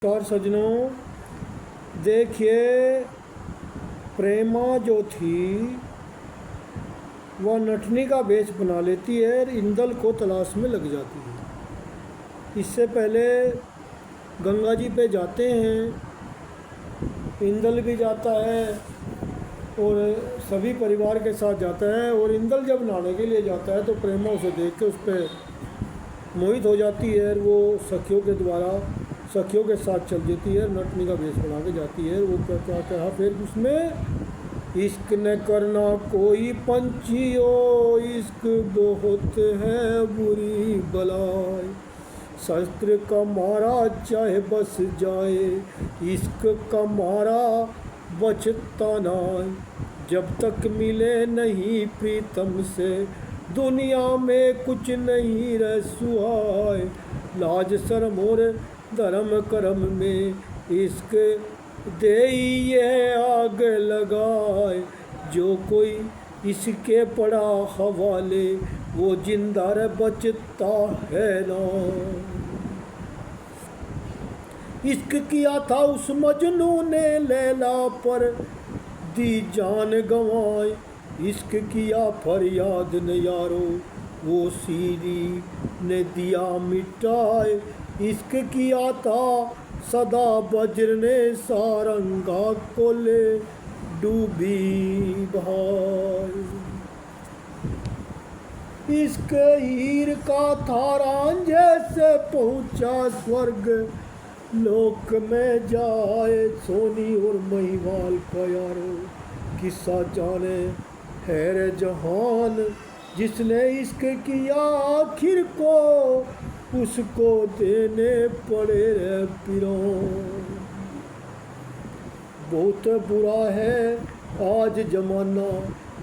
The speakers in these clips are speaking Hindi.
और सज्जनों, देखिए, प्रेमा जो थी वह नटनी का वेश बना लेती है और इंदल को तलाश में लग जाती है। इससे पहले गंगा जी पे जाते हैं, इंदल भी जाता है और सभी परिवार के साथ जाता है। और इंदल जब नहाने के लिए जाता है तो प्रेमा उसे देख के उस पर मोहित हो जाती है और वो सखियों के साथ चल देती है, नटनी का वेश बना के जाती है। वो क्या कहा फिर उसमें, इश्क न करना कोई पंछियों, इश्क बहुत है बुरी बलाय, शस्त्र का मारा चाहे बस जाए, इश्क का मारा बचता ना, जब तक मिले नहीं प्रीतम से दुनिया में कुछ नहीं रह सुहाय, लाज शर्म और धर्म कर्म में इश्क दे ये आग लगाए, जो कोई इसके पड़ा हवाले वो जिंदा बचता है ना। इश्क किया था उस मजनू ने लैला पर दी जान गंवाए, इश्क किया फरियाद ने यारो वो सीरी ने दिया मिटाए, इश्क किया था सदा वज्र ने सारंगा को ले डूबी भाई, इश्क हीर का था रांझे से पहुंचा स्वर्ग लोक में जाए, सोनी और महिवाल का यारो किस्सा जाने हैर जहान, जिसने इश्क किया आखिर को उसको देने पड़े रे पिरों, बहुत बुरा है आज जमाना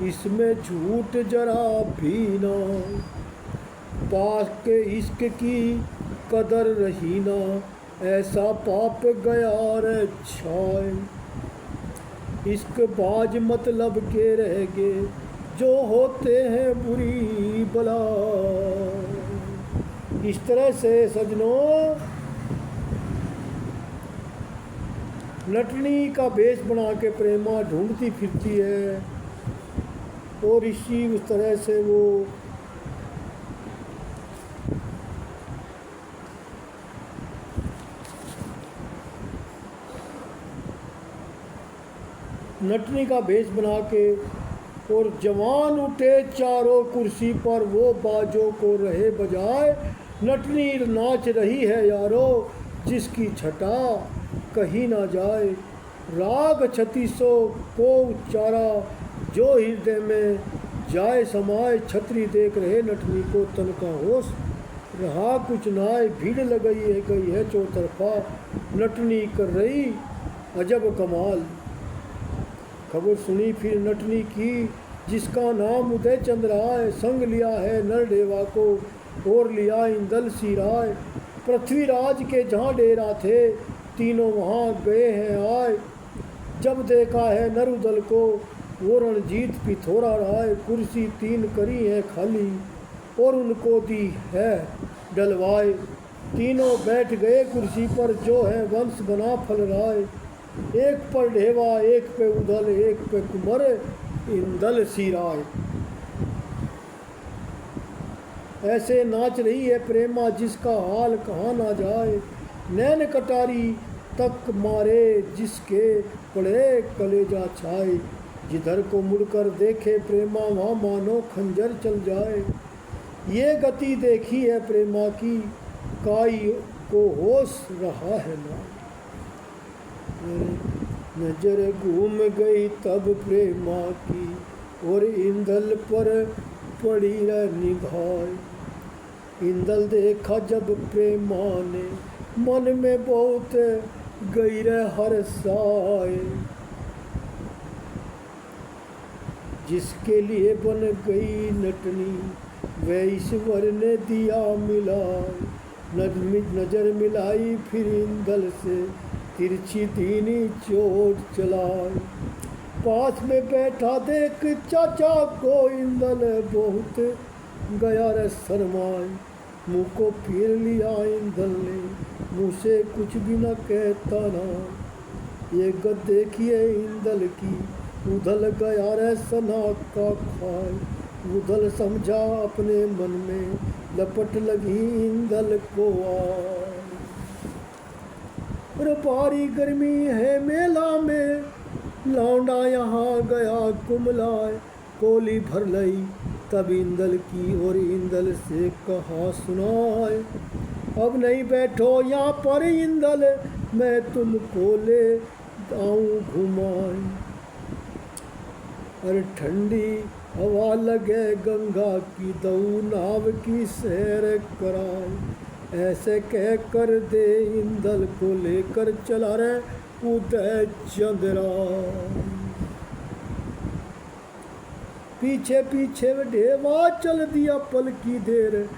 इसमें झूठ जरा भी ना, पास के इश्क की कदर रही ना, ऐसा पाप गया रे छाए, इश्क बाज मतलब के रह गए जो होते हैं बुरी बला। इस तरह से सज्जनों, नटनी का वेश बना के प्रेमा ढूंढती फिरती है और उस तरह से वो नटनी का वेश बना के और जवान उठे चारों कुर्सी पर वो बाजों को रहे बजाए, नटनी नाच रही है यारो जिसकी छटा कहीं ना जाए, राग 3600 को उच्चारा जो हृदय में जाए समाए, छतरी देख रहे नटनी को तन का होश रहा कुछ नाए, भीड़ गई है चौतरफा नटनी कर रही अजब कमाल, खबर सुनी फिर नटनी की जिसका नाम उदय चंद्र आए, संग लिया है नरडेवा को और लिया इंदल सी राय, पृथ्वीराज के जहाँ डेरा थे तीनों वहाँ गए हैं आए, जब देखा है नरुदल को वो रणजीत पिथोरा राय, कुर्सी 3 करी है खाली और उनको दी है डलवाए, तीनों बैठ गए कुर्सी पर जो है वंश बना फल राय, एक पर ढेवा एक पे उदल एक पे कुंवर इंदल सी राय। ऐसे नाच रही है प्रेमा जिसका हाल कहाँ ना जाए, नैन कटारी तक मारे जिसके पड़े कलेजा छाए, जिधर को मुड़कर देखे प्रेमा वहाँ मानो खंजर चल जाए, ये गति देखी है प्रेमा की काई को होश रहा है ना, नजर घूम गई तब प्रेमा की और इंदल पर पड़ी निगाह, इंदल देखा जब प्रेमा ने मन में बहुत गई हर्षाए, जिसके लिए बन गई नटनी वह ईश्वर ने दिया मिलाए, नजर मिलाई फिर इंदल से तिरछी दीनी चोट चलाए, पास में बैठा देख चाचा को इंदल बहुत गया रे शर्माए, मुँह को फेर लिया इंदल ने, मुँह से कुछ भी न कहता ना। ये गद देखिए इंदल की, उधल गया रे सना का खाए। उधल समझा अपने मन में, लपट लगी इंदल को आए। और भारी गर्मी है मेला में, लौंडा यहाँ गया कुमलाए। कोली भर लई तब इंदल की, और इंदल से कहा सुनाए। अब नहीं बैठो यहाँ पर इंदल, मैं तुमको ले आऊँ घुमाए। अरे ठंडी हवा लगे गंगा की, दऊ नाव की सैर कराए। ऐसे कह कर दे इंदल को लेकर चला रे उदय चंद्रा। पीछे पीछे ढेवा चल दिया, पल की देर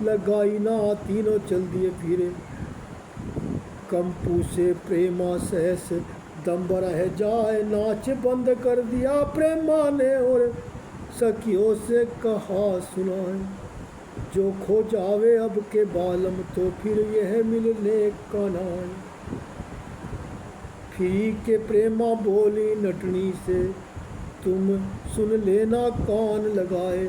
लगाई ना, तीनों चल दिए फिरे। कंपू से प्रेमा सहस दम रह जाए, नाच बंद कर दिया प्रेमा ने, और सखियों से कहा सुनाए। जो खो जावे अब के बालम, तो फिर यह मिलने का नाय। फिर के प्रेमा बोली नटनी से, तुम सुन लेना कान लगाए।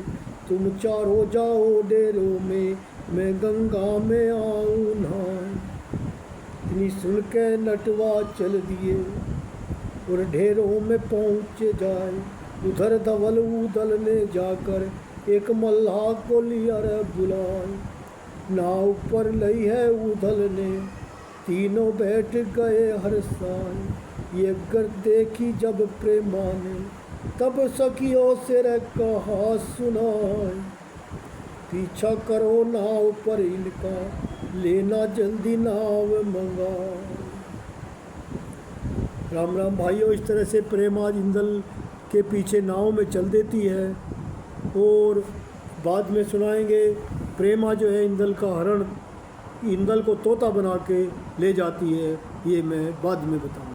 तुम चारों जाओ डेरों में, मैं गंगा में आऊँ नहाए। इतनी सुन के नटवा चल दिए, और ढेरों में पहुँचे जाए। उधर धवल उदल ने जाकर, एक मल्लाह को लिया रे बुलाए। नाव पर लई है उदल ने, तीनों बैठ गए हर्षाए। ये गर देखी जब प्रेमा ने, तब सखियों से रे कहा सुनाए। पीछा करो नाव पर इनका, लेना जल्दी नाव मंगा। राम राम भाइयों, इस तरह से प्रेमा इंदल के पीछे नाव में चल देती है, और बाद में सुनाएंगे प्रेमा जो है इंदल का हरण, इंदल को तोता बना के ले जाती है। ये मैं बाद में बताऊँ।